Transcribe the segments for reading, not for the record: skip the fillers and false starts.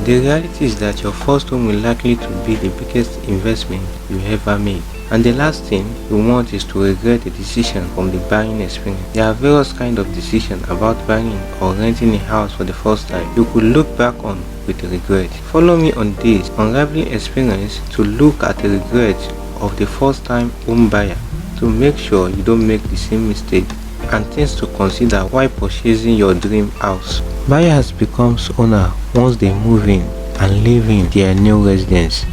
The reality is that your first home will likely to be the biggest investment you ever made. And the last thing you want is to regret a decision from the buying experience. There are various kinds of decisions about buying or renting a house for the first time you could look back on with regret. Follow me on this unraveling experience to look at the regret of the first time home buyer to make sure you don't make the same mistake, and things to consider while purchasing your dream house. Buyers become owner once they move in and live in their new residence.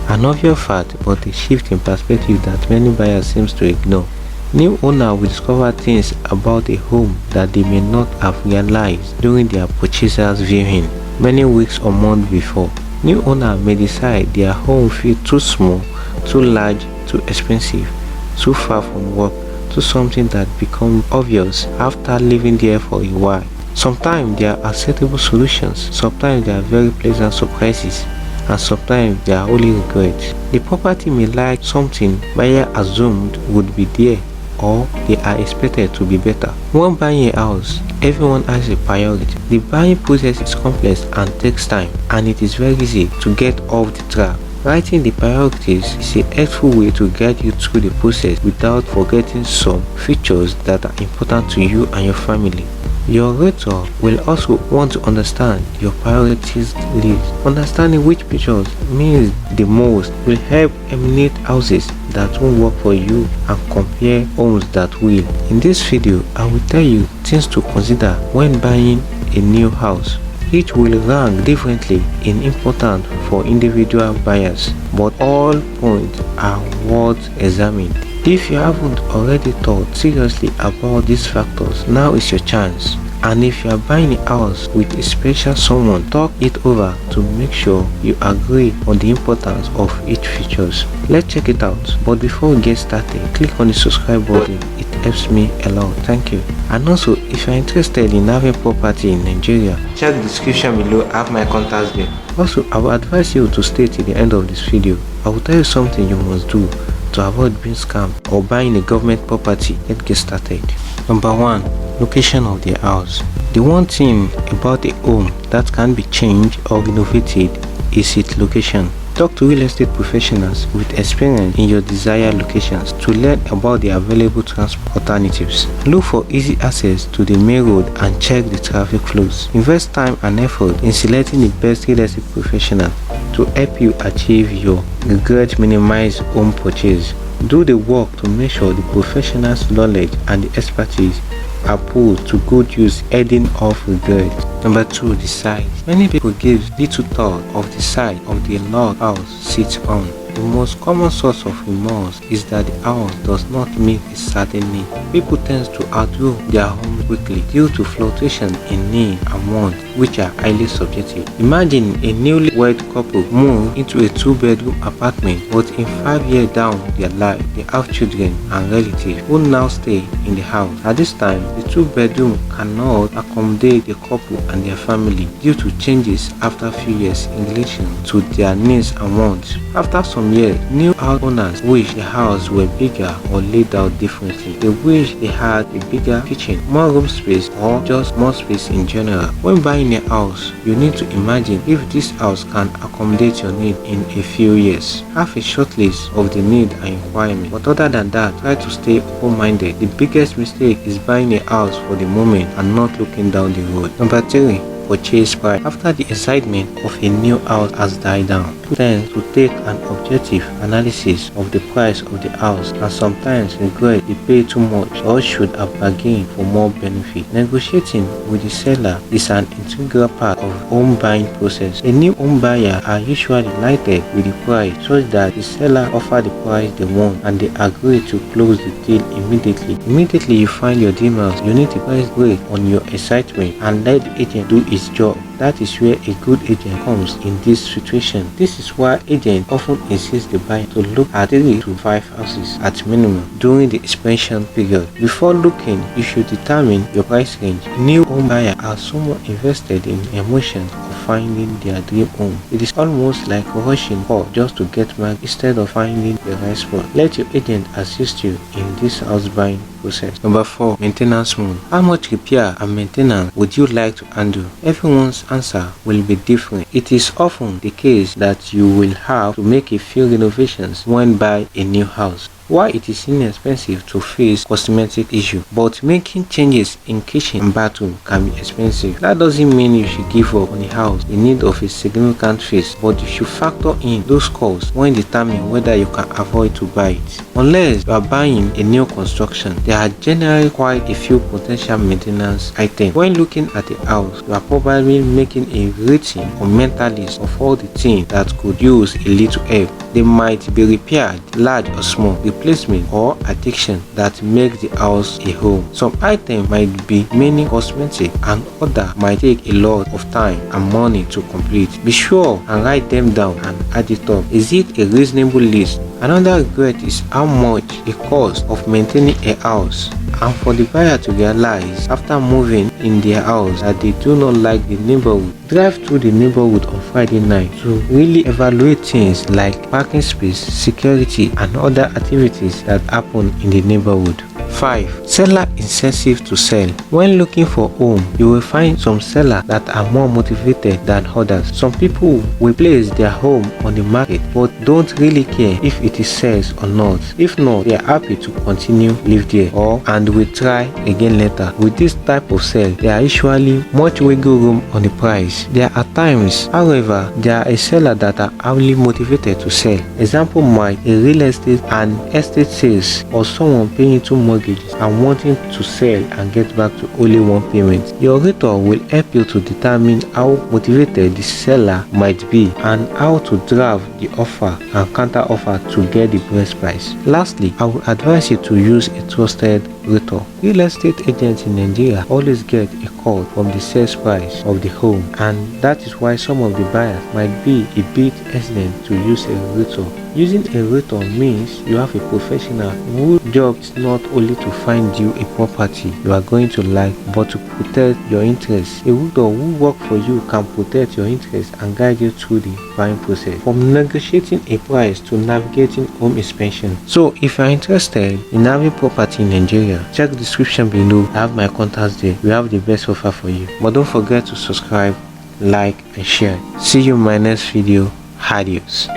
An obvious fact, but a shift in perspective that many buyers seem to ignore. New owner will discover things about a home that they may not have realized during their purchaser's viewing many weeks or months before. New owner may decide their home feels too small, too large, too expensive, too far from work, to something that becomes obvious after living there for a while. Sometimes there are acceptable solutions, sometimes there are very pleasant surprises, and sometimes there are only regrets. The property may like something buyer assumed would be there, or they are expected to be better. When buying a house, everyone has a priority. The buying process is complex and takes time, and it is very easy to get off the track. Writing the priorities is a helpful way to guide you through the process without forgetting some features that are important to you and your family. Your realtor will also want to understand your priorities list. Understanding which features means the most will help eliminate houses that won't work for you and compare homes that will. In this video, I will tell you things to consider when buying a new house. Each will rank differently in importance for individual buyers, but all points are worth examining. If you haven't already thought seriously about these factors, now is your chance. And if you are buying a house with a special someone, talk it over to make sure you agree on the importance of each features. Let's check it out. But before we get started, click on the subscribe button. It helps me a lot. Thank you. And also, if you are interested in having property in Nigeria, check the description below. I have my contacts there. Also, I will advise you to stay till the end of this video. I will tell you something you must do to avoid being scammed or buying a government property. Let's get started. Number 1. Location of the house. The one thing about a home that can be changed or renovated is its location. Talk to real estate professionals with experience in your desired locations to learn about the available transport alternatives. Look for easy access to the main road and check the traffic flows. Invest time and effort in selecting the best real estate professional to help you achieve your regret minimized home purchase. Do the work to make sure the professional's knowledge and the expertise are put to good use, heading off regret. Number 2. The size. Many people give little thought of the size of the lot house sits on. The most common source of remorse is that the house does not meet a certain need. People tend to outgrow their home quickly due to fluctuation in need and want, which are highly subjective. Imagine a newly wed couple move into a 2-bedroom apartment, but in 5 years down their life, they have children and relatives who now stay in the house. At this time, the 2-bedroom cannot accommodate the couple and their family due to changes after a few years in relation to their needs and wants. After some years, new house owners wish the house were bigger or laid out differently. They wish they had a bigger kitchen, more room space, or just more space in general. When buying a house, you need to imagine if this house can accommodate your need in a few years. Have a short list of the need and requirements, but other than that, try to stay open-minded. The biggest mistake is buying a house for the moment and not looking down the road. Number 3. Purchase price. After the excitement of a new house has died down, people tend to take an objective analysis of the price of the house and sometimes regret they pay too much or should have bargained for more benefit. Negotiating with the seller is an integral part of the home buying process. A new home buyer are usually delighted with the price such that the seller offers the price they want and they agree to close the deal immediately. Immediately you find your dream house, you need to press break on your excitement and let the agent do its job. That is where a good agent comes in this situation. This is why agents often insist the buyer to look at 3 to 5 houses at minimum during the expansion period. Before looking, you should determine your price range. New home buyer are someone invested in emotion of finding their dream home. It is almost like rushing for just to get married instead of finding the right spot. Let your agent assist you in this house buying process. Number 4. Maintenance mode. How much repair and maintenance would you like to handle? Everyone's answer will be different. It is often the case that you will have to make a few renovations when buy a new house. While it is inexpensive to face cosmetic issue, but making changes in kitchen and bathroom can be expensive. That doesn't mean you should give up on a house in need of a significant fix, but you should factor in those costs when determining whether you can afford to buy it. Unless you are buying a new construction, there are generally quite a few potential maintenance items. When looking at a house, you are probably making a rating or mental list of all the things that could use a little help. They might be repaired, large or small, replacement or addition that make the house a home. Some items might be mainly cosmetic and others might take a lot of time and money to complete. Be sure and write them down and add it up. Is it a reasonable list? Another regret is how much it costs of maintaining a house, and for the buyer to realize after moving in their house that they do not like the neighborhood. Drive through the neighborhood on Friday night to really evaluate things like parking space, security, and other activities that happen in the neighborhood. 5. Seller incentive to sell. When looking for home, you will find some sellers that are more motivated than others. Some people will place their home on the market but don't really care if it is sells or not. If not, they are happy to continue live there and will try again later. With this type of sale, there are usually much wiggle room on the price. There are times, however, there are a seller that are highly motivated to sell. Example might a real estate and estate sales, or someone paying too much and wanting to sell and get back to only one payment. Your realtor will help you to determine how motivated the seller might be and how to draft the offer and counter offer to get the best price. Lastly, I would advise you to use a trusted realtor. Real estate agents in Nigeria always get a call from the sales price of the home, and that is why some of the buyers might be a bit hesitant to use a realtor. Using a realtor means you have a professional whose job is not only to find you a property you are going to like, but to protect your interests. A realtor who works for you can protect your interests and guide you through the buying process, from negotiating a price to navigating home inspection. So if you are interested in having property in Nigeria, check the description below. I have my contacts there. We have the best offer for you. But don't forget to subscribe, like and share. See you in my next video. Adios.